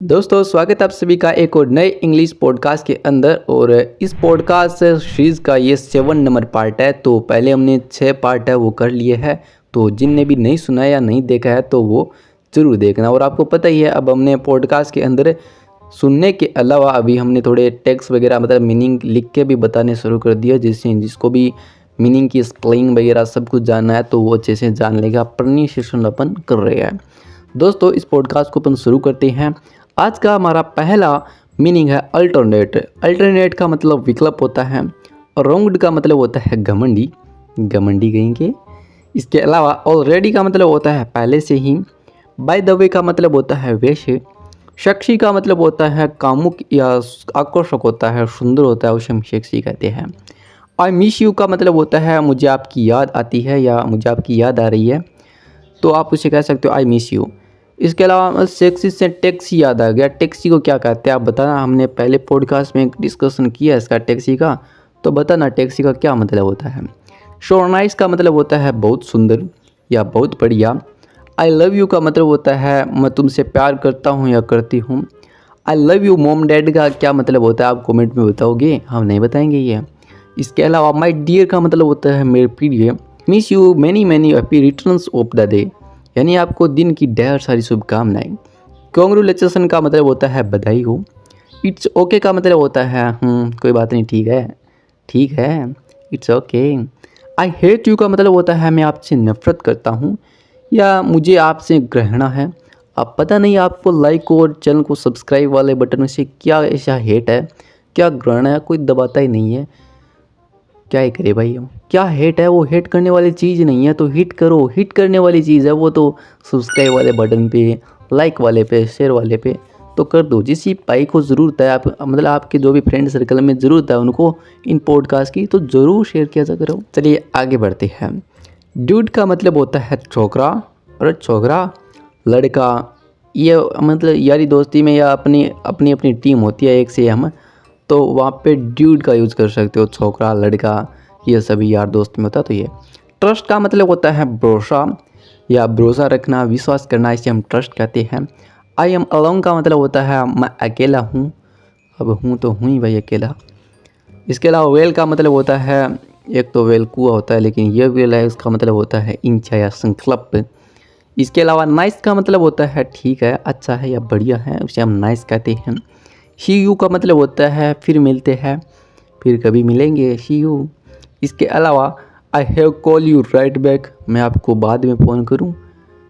दोस्तों स्वागत है आप सभी का एक और नए इंग्लिश पॉडकास्ट के अंदर। और इस पॉडकास्ट सीरीज़ का ये 7 नंबर पार्ट है। तो पहले हमने 6 पार्ट है वो कर लिए हैं। तो जिनने भी नहीं सुना या नहीं देखा है तो वो ज़रूर देखना। और आपको पता ही है अब हमने पॉडकास्ट के अंदर सुनने के अलावा अभी हमने थोड़े टेक्स्ट वगैरह मतलब मीनिंग लिख के भी बताने शुरू कर दिया, जिसको भी मीनिंग की स्पेलिंग वगैरह सब कुछ जानना है तो वो अच्छे से जान लेगा। प्रोनाउंसिएशन अपन कर रहे हैं। दोस्तों इस पॉडकास्ट को अपन शुरू करते हैं। आज का हमारा पहला मीनिंग है अल्टरनेट। अल्टरनेट का मतलब विकल्प होता है और रोंग्ड का मतलब होता है घमंडी, घमंडी कहेंगे। इसके अलावा ऑलरेडी का मतलब होता है पहले से ही। बाय द वे का मतलब होता है वैसे। सेक्सी का मतलब होता है कामुक या आकर्षक होता है, सुंदर होता है, उसे हम सेक्सी कहते हैं। आई मिस यू का मतलब होता है मुझे आपकी याद आती है या मुझे आपकी याद आ रही है, तो आप उसे कह सकते हो आई मिस यू। इसके अलावा सेक्सी से टैक्सी याद आ गया। टैक्सी को क्या कहते हैं आप बताना। हमने पहले पॉडकास्ट में डिस्कशन किया इसका टैक्सी का, तो बताना टैक्सी का क्या मतलब होता है। सो नाइस का मतलब होता है बहुत सुंदर या बहुत बढ़िया। आई लव यू का मतलब होता है मैं तुमसे प्यार करता हूँ या करती हूँ। I love you mom dad का क्या मतलब होता है आप कमेंट में बताओगे, हम नहीं बताएंगे ये। इसके अलावा माई डियर का मतलब होता है मेरे प्रिय। Miss you many many happy returns of the day, यानी आपको दिन की ढेर सारी शुभकामनाएं। कॉन्ग्रेचुलेसन का मतलब होता है बधाई हो। इट्स ओके का मतलब होता है कोई बात नहीं, ठीक है, ठीक है, it's okay. I hate you का मतलब होता है मैं आपसे नफरत करता हूँ या मुझे आपसे घृणा है। अब पता नहीं आपको लाइक और चैनल को सब्सक्राइब वाले बटन में से क्या ऐसा हेट है, क्या घृणा है, कोई दबाता ही नहीं है। क्या ही करे भाई, हम क्या हेट है, वो हेट करने वाली चीज़ नहीं है तो हिट करो, हिट करने वाली चीज़ है वो। तो सब्सक्राइब वाले बटन पे, लाइक वाले पे, शेयर वाले पे तो कर दो। जिस भाई को ज़रूरत है, आप मतलब आपके जो भी फ्रेंड सर्कल में ज़रूरत है उनको इन पॉडकास्ट की, तो ज़रूर शेयर किया जा करो। चलिए आगे बढ़ते हैं। ड्यूड का मतलब होता है छोकरा और छोकरा लड़का। ये मतलब यारी दोस्ती में या अपनी अपनी अपनी टीम होती है एक से हम, तो वहाँ पे ड्यूड का यूज़ कर सकते हो। छोकरा लड़का ये सभी यार दोस्त में होता है। तो ये ट्रस्ट का मतलब होता है भरोसा या भरोसा रखना, विश्वास करना, इसे हम ट्रस्ट कहते हैं। आई एम अलोंग का मतलब होता है मैं अकेला हूँ। अब हूँ तो हूँ ही भाई अकेला। इसके अलावा वेल का मतलब होता है, एक तो वेल कुआ होता है लेकिन ये वेल है, उसका मतलब होता है इंचा या संकल्प। इसके अलावा नाइस का मतलब होता है ठीक है, अच्छा है या बढ़िया है, उसे हम नाइस कहते हैं। सी यू का मतलब होता है फिर मिलते हैं, फिर कभी मिलेंगे, सी यू। इसके अलावा I have call you right back, मैं आपको बाद में फ़ोन करूं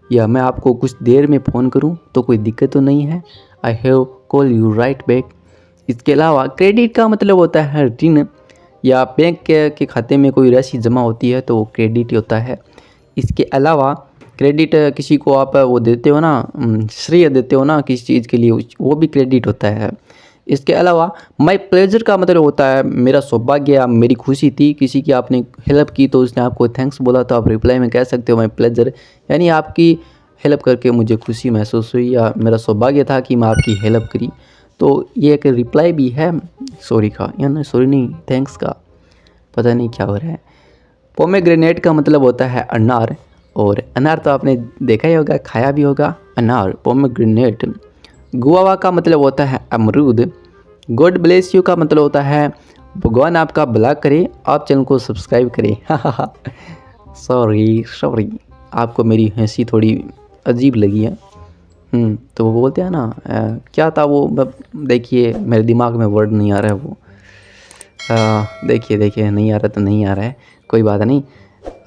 या मैं आपको कुछ देर में फ़ोन करूं तो कोई दिक्कत तो नहीं है। I have call you right back. इसके अलावा क्रेडिट का मतलब होता है ऋण या बैंक के खाते में कोई राशि जमा होती है तो वो क्रेडिट होता है। इसके अलावा क्रेडिट किसी को आप वो देते हो ना, श्रेय देते हो ना किसी चीज़ के लिए, वो भी क्रेडिट होता है। इसके अलावा माई प्लेजर का मतलब होता है मेरा सौभाग्य या मेरी खुशी थी, किसी की आपने हेल्प की तो उसने आपको थैंक्स बोला तो आप रिप्लाई में कह सकते हो माई प्लेजर, यानी आपकी हेल्प करके मुझे खुशी महसूस हुई या मेरा सौभाग्य था कि मैं आपकी हेल्प करी। तो ये एक रिप्लाई भी है सॉरी का, यानी सॉरी नहीं थैंक्स का, पता नहीं क्या हो रहा है। पोमेग्रेनेट का मतलब होता है अनार, और अनार तो आपने देखा ही होगा, खाया भी होगा अनार, पोमेग्रेनेट। गुआवा का मतलब होता है अमरूद। गॉड ब्लेस यू का मतलब होता है भगवान आपका भला करे, आप चैनल को सब्सक्राइब करें। सॉरी सॉरी, आपको मेरी हंसी थोड़ी अजीब लगी है। तो वो बोलते हैं ना क्या था वो, देखिए मेरे दिमाग में वर्ड नहीं आ रहा है वो। देखिए देखिए नहीं आ रहा तो नहीं आ रहा है, कोई बात नहीं,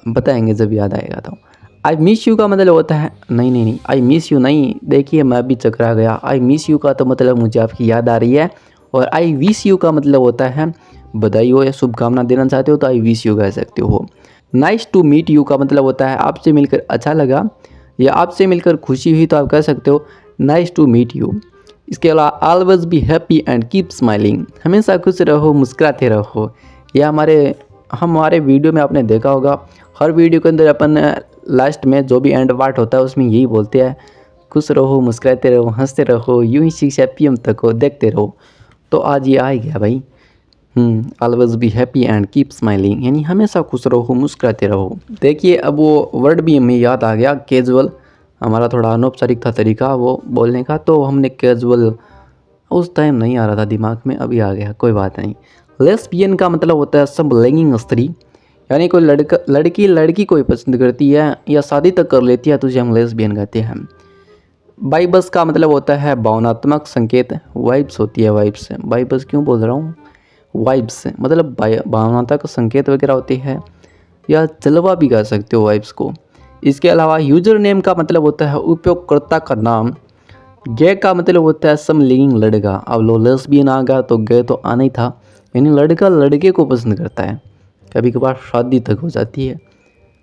बताएंगे जब याद आएगा तो। आई मिस यू का मतलब होता है नहीं नहीं नहीं, आई मिस यू नहीं, देखिए मैं भी चकरा गया। आई मिस यू का तो मतलब मुझे आपकी याद आ रही है। और आई विश यू का मतलब होता है बधाई हो या शुभकामना देना चाहते हो तो आई विश यू कह सकते हो। नाइस टू मीट यू का मतलब होता है आपसे मिलकर अच्छा लगा या आपसे मिलकर खुशी हुई तो आप कह सकते हो नाइस टू मीट यू। इसके अलावा always be happy and keep smiling, हमेशा खुश रहो मुस्कुराते रहो। यह हमारे वीडियो में आपने देखा होगा, हर वीडियो के अंदर अपन लास्ट में जो भी एंड पार्ट होता है उसमें यही बोलते हैं खुश रहो मुस्कुराते रहो हंसते रहो यूं ही 6 PM तक हो देखते रहो। तो आज ये आ ही गया भाई। Always be happy and keep smiling, यानी हमेशा खुश रहो मुस्कुराते रहो। देखिए अब वो वर्ड भी हमें याद आ गया, कैजुअल। हमारा थोड़ा अनौपचारिक था तरीका वो बोलने का, तो हमने कैजुअल उस टाइम नहीं आ रहा था दिमाग में, अभी आ गया, कोई बात नहीं। लेस्बियन का मतलब होता है समलैंगिक स्त्री, यानी कोई लड़की लड़की कोई पसंद करती है या शादी तक कर लेती है तो उसे हम लेस्बियन कहते हैं। वाइब्स का मतलब होता है भावनात्मक संकेत, वाइब्स होती है, वाइब्स, वाइब्स क्यों बोल रहा हूँ, वाइब्स मतलब भावनात्मक संकेत वगैरह होती है, या जलवा भी कह सकते हो वाइब्स को। इसके अलावा यूजर नेम का मतलब होता है उपयोगकर्ता का नाम। गे का मतलब होता है समलिंग लड़का, अब लो लेस्बियन आ गया तो गे तो आना ही था, यानी लड़का लड़के को पसंद करता है, कभी कभार शादी तक हो जाती है।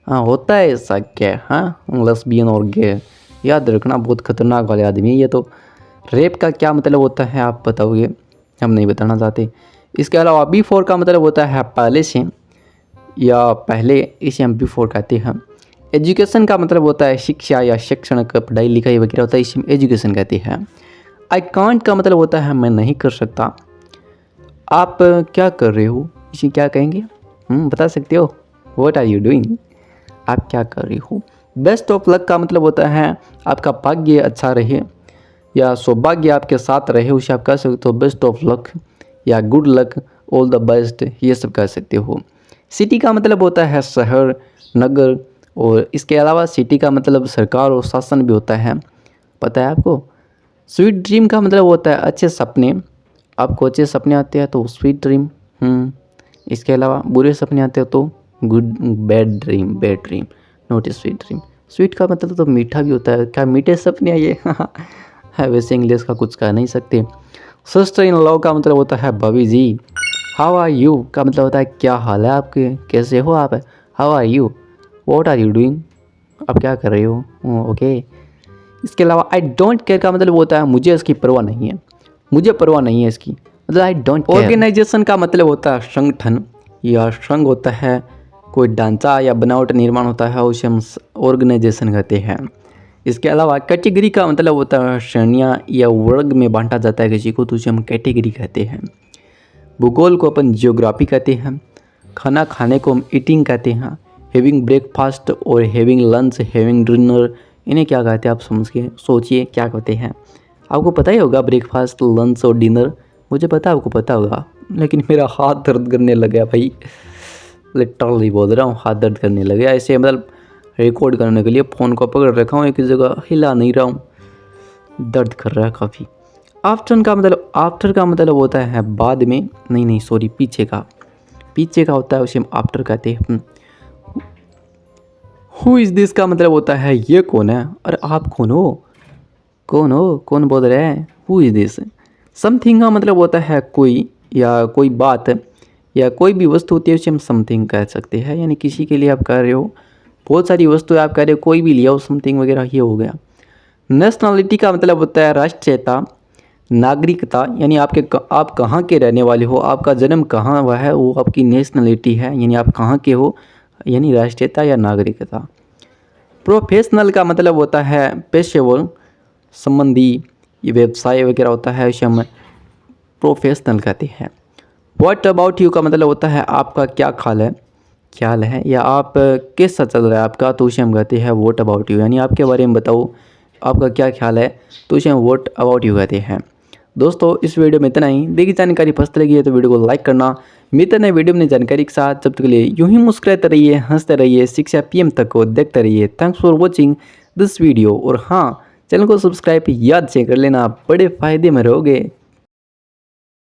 हाँ होता है ऐसा क्या, हाँ लेस्बियन और गे याद रखना, बहुत खतरनाक वाले आदमी है ये तो। रेप का क्या मतलब होता है आप बताओगे, हम नहीं बताना चाहते। इसके अलावा बिफोर का मतलब होता है पहले से या पहले, इसे हम बिफोर कहते हैं। एजुकेशन का मतलब होता है शिक्षा या शिक्षण का पढ़ाई लिखाई वगैरह होता है, इसे हम एजुकेशन कहते हैं। आई कांट का मतलब होता है मैं नहीं कर सकता। आप क्या कर रहे हो, इसे क्या कहेंगे, बता सकते हो, व्हाट आर यू डूइंग, आप क्या कर रहे हो। बेस्ट ऑफ लक का मतलब होता है आपका भाग्य अच्छा रहे या सौभाग्य आपके साथ रहे, उसे आप कह सकते हो बेस्ट ऑफ लक या good luck, all the best, ये सब कह सकते हो। सिटी का मतलब होता है शहर नगर, और इसके अलावा सिटी का मतलब सरकार और शासन भी होता है, पता है आपको। स्वीट ड्रीम का मतलब होता है अच्छे सपने, आपको अच्छे सपने आते हैं तो स्वीट ड्रीम। इसके अलावा बुरे सपने आते हैं तो good bad dream not sweet dream. Sweet का मतलब तो मीठा भी होता है, क्या मीठे सपने हैं ये है, वैसे इंग्लिश का कुछ कह नहीं सकते। सिस्टर इन लॉ का मतलब होता है भाभी जी। हाउ आर यू का मतलब होता है क्या हाल है आपके, कैसे हो आप, how are you, what are you doing, आप क्या कर रहे हो, ओके। इसके अलावा आई डोंट केयर का मतलब होता है मुझे इसकी परवाह नहीं है, मुझे परवाह नहीं है इसकी, मतलब आई डोंट केयर। ऑर्गेनाइजेशन का मतलब होता है संगठन या संघ होता है, कोई ढांचा या बनावट निर्माण होता है, उसे हम ऑर्गेनाइजेशन कहते हैं। इसके अलावा कैटेगरी का मतलब होता है श्रेणियाँ या वर्ग में बांटा जाता है किसी को, तो उसे हम कैटेगरी कहते हैं। भूगोल को अपन जियोग्राफी कहते हैं। खाना खाने को हम ईटिंग कहते हैं। हैविंग ब्रेकफास्ट और हैविंग लंच, हैविंग डिनर, इन्हें क्या कहते हैं आप समझ के सोचिए क्या कहते हैं। आपको पता ही होगा ब्रेकफास्ट लंच और डिनर, मुझे पता है आपको पता होगा, लेकिन मेरा हाथ दर्द करने लग गया भाई, लिटरली बोल रहा हूँ, हाथ दर्द करने लग गया। ऐसे मतलब रिकॉर्ड करने के लिए फ़ोन को पकड़ रखा हूँ एक जगह, हिला नहीं रहा हूँ, दर्द कर रहा है काफ़ी। आफ्टर का मतलब होता है बाद में, नहीं सॉरी पीछे का होता है, उसे हम आफ्टर कहते हैं। हु इज़ दिस का मतलब होता है ये कौन है, अरे आप कौन हो, कौन बोल रहे हैं, हु इज़ दिस। समथिंग का मतलब होता है कोई या कोई बात या कोई भी वस्तु होती है, उसे हम समथिंग कह सकते हैं, यानी किसी के लिए आप कह रहे हो, बहुत सारी वस्तुएं आप कह रहे हो, कोई भी लिया हो समथिंग वगैरह, ये हो गया। नेशनलिटी का मतलब होता है राष्ट्रीयता, नागरिकता, यानी आप कहाँ के रहने वाले हो, आपका जन्म कहाँ हुआ है, वो आपकी नेशनलिटी है, यानी आप कहाँ के हो, यानी राष्ट्रीयता या नागरिकता। प्रोफेशनल का मतलब होता है पेशेवर संबंधी, ये व्यवसाय वगैरह होता है, उसे हम प्रोफेशनल कहते हैं। व्हाट अबाउट यू का मतलब होता है आपका क्या ख्याल है या आप कैसा चल रहा है आपका, तो उसे हम कहते हैं व्हाट अबाउट यू, यानी आपके बारे में बताओ आपका क्या ख्याल है, तो उसे हम व्हाट अबाउट यू कहते हैं। दोस्तों इस वीडियो में इतना ही, देखिए जानकारी पसंद लगी है तो वीडियो को लाइक करना, मिलते नए वीडियो में जानकारी के साथ, जब तक के लिए यूं ही मुस्कुराते रहिए, हंसते रहिए, शिक्षा पीएम तक को देखते रहिए। Thanks for watching this video, और हाँ चैनल को सब्सक्राइब याद से कर लेना, बड़े फायदे में रहोगे।